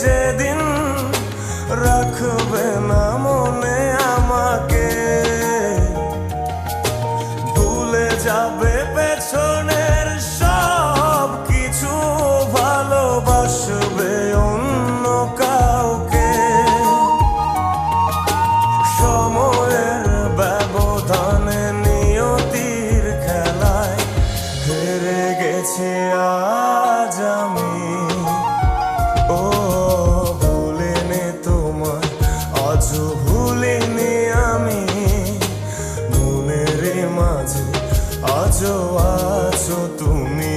যেদিন রাখবে না মনে আমাকে, ভুলে যাবে পেছনের সব কিছু, ভালোবাসবে অন্য কাউকে। সময়ের ব্যবধানে নিয়তির খেলায় হেরে গেছি আজ আমি। ও ভুলিনি তোমায়, আজও ভুলিনি আমি, মনের মাঝে আজও আছো তুমি।